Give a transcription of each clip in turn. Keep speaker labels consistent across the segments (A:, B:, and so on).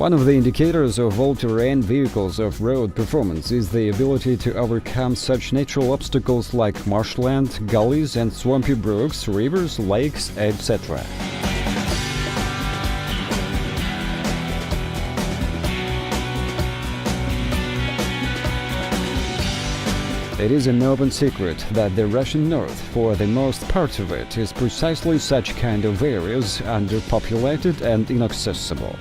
A: One of the indicators of all-terrain vehicles' off-road performance is the ability to overcome such natural obstacles like marshland, gullies and swampy brooks, rivers, lakes, etc. It is an open secret that the Russian North, for the most part of it, is precisely such kind of areas, underpopulated and inaccessible.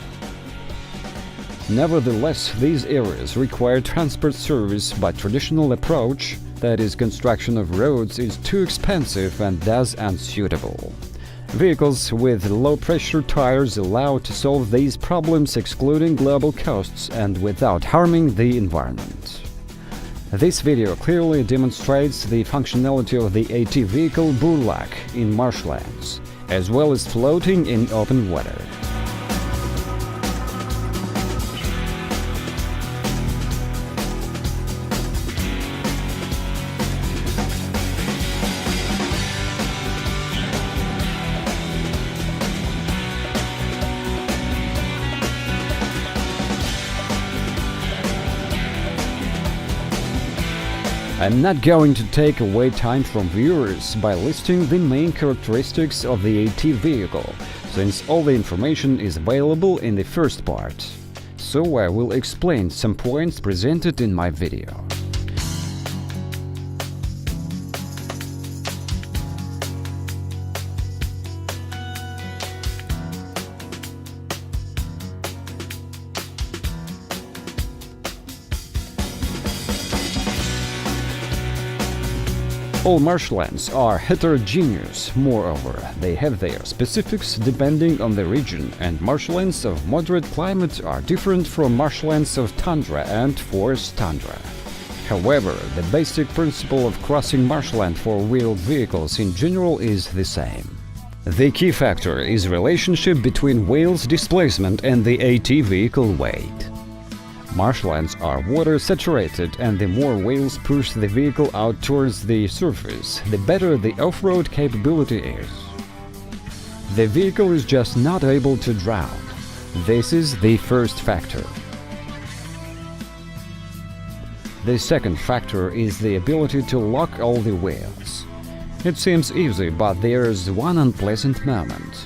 A: Nevertheless, these areas require transport service, but traditional approach, that is, construction of roads, is too expensive and thus unsuitable. Vehicles with low-pressure tires allow to solve these problems, excluding global costs and without harming the environment. This video clearly demonstrates the functionality of the AT vehicle Burlak in marshlands, as well as floating in open water. I'm not going to take away time from viewers by listing the main characteristics of the AT vehicle, since all the information is available in the first part. So I will explain some points presented in my video. All marshlands are heterogeneous. Moreover, they have their specifics depending on the region, and marshlands of moderate climate are different from marshlands of tundra and forest tundra. However, the basic principle of crossing marshland for wheeled vehicles in general is the same. The key factor is relationship between wheels displacement and the AT vehicle weight. Marshlands are water-saturated, and the more wheels push the vehicle out towards the surface, the better the off-road capability is. The vehicle is just not able to drown. This is the first factor. The second factor is the ability to lock all the wheels. It seems easy, but there's one unpleasant moment.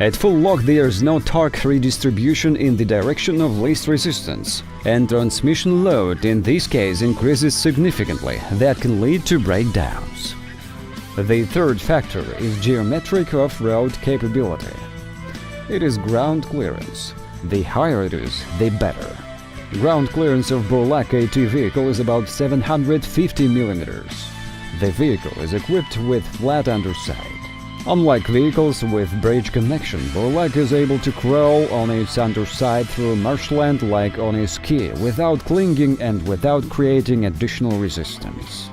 A: At full lock there's no torque redistribution in the direction of least resistance, and transmission load in this case increases significantly. That can lead to breakdowns. The third factor is geometric off-road capability. It is ground clearance. The higher it is, the better. Ground clearance of Burlak AT vehicle is about 750 mm. The vehicle is equipped with flat underside. Unlike vehicles with bridge connection, Burlak is able to crawl on its underside through marshland like on a ski, without clinging and without creating additional resistance.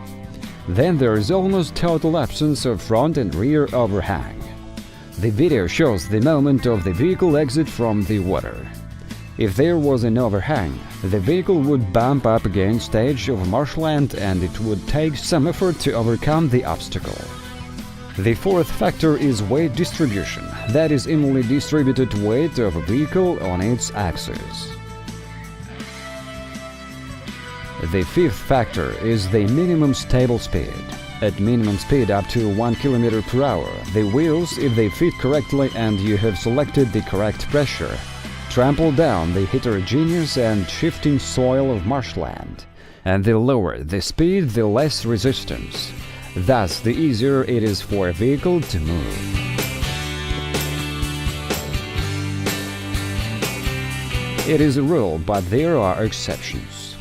A: Then there is almost total absence of front and rear overhang. The video shows the moment of the vehicle exit from the water. If there was an overhang, the vehicle would bump up against the edge of marshland and it would take some effort to overcome the obstacle. The fourth factor is weight distribution, that is evenly distributed weight of a vehicle on its axis. The fifth factor is the minimum stable speed. At minimum speed up to 1 km per hour, the wheels, if they fit correctly and you have selected the correct pressure, trample down the heterogeneous and shifting soil of marshland, and the lower the speed, the less resistance. Thus, the easier it is for a vehicle to move. It is a rule, but there are exceptions.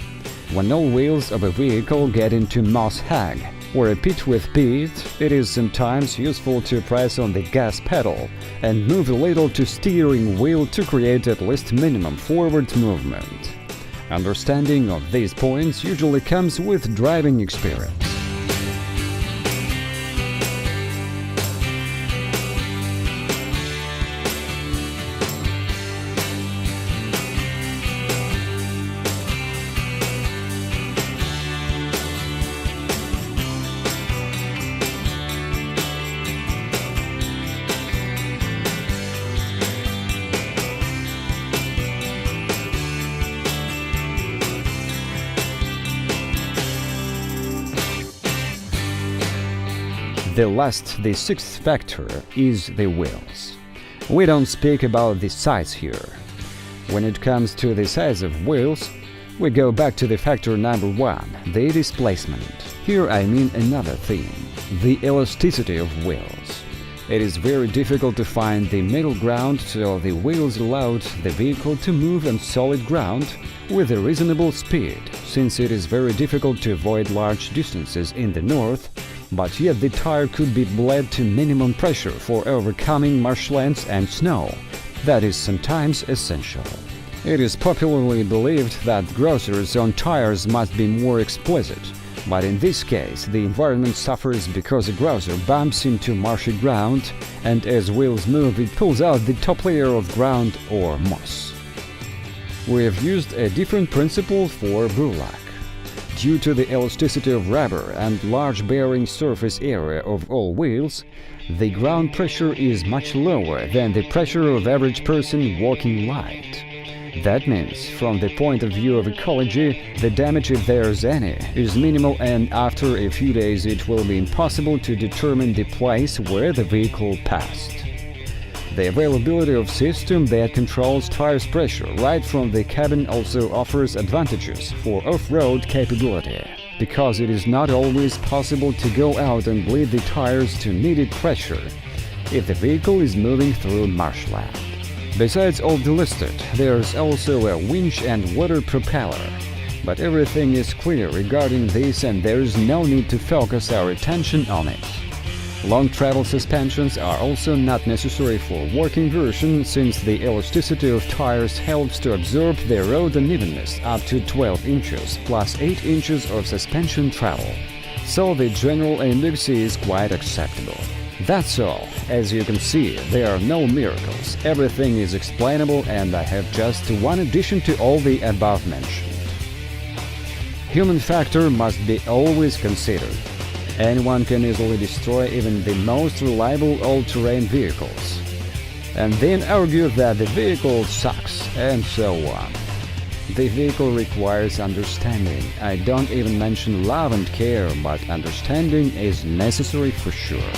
A: When all wheels of a vehicle get into moss hag or a pit with peat, it is sometimes useful to press on the gas pedal and move a little to steering wheel to create at least minimum forward movement. Understanding of these points usually comes with driving experience. The sixth factor is the wheels. We don't speak about the size here. When it comes to the size of wheels, we go back to the factor number 1, the displacement. Here I mean another thing, the elasticity of wheels. It is very difficult to find the middle ground, so the wheels allowed the vehicle to move on solid ground with a reasonable speed, since it is very difficult to avoid large distances in the north, but yet the tire could be bled to minimum pressure for overcoming marshlands and snow. That is sometimes essential. It is popularly believed that grocers on tires must be more explicit, but in this case the environment suffers because a grocer bumps into marshy ground, and as wheels move it pulls out the top layer of ground or moss. We have used a different principle for Burlak. Due to the elasticity of rubber and large bearing surface area of all wheels, the ground pressure is much lower than the pressure of average person walking light. That means, from the point of view of ecology, the damage, if there's any, is minimal, and after a few days it will be impossible to determine the place where the vehicle passed. The availability of system that controls tires pressure right from the cabin also offers advantages for off-road capability, because it is not always possible to go out and bleed the tires to needed pressure if the vehicle is moving through marshland. Besides all the listed, there's also a winch and water propeller. But everything is clear regarding this, and there is no need to focus our attention on it. Long travel suspensions are also not necessary for working version, since the elasticity of tires helps to absorb the road unevenness up to 12 inches plus 8 inches of suspension travel. So the general index is quite acceptable. That's all. As you can see, there are no miracles. Everything is explainable, and I have just one addition to all the above mentioned. Human factor must be always considered. Anyone can easily destroy even the most reliable all-terrain vehicles, and then argue that the vehicle sucks, and so on. The vehicle requires understanding. I don't even mention love and care, but understanding is necessary for sure.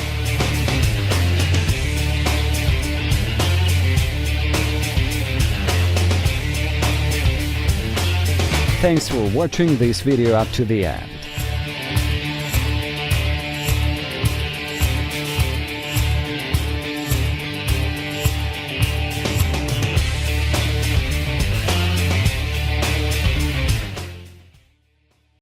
A: Thanks for watching this video up to the end.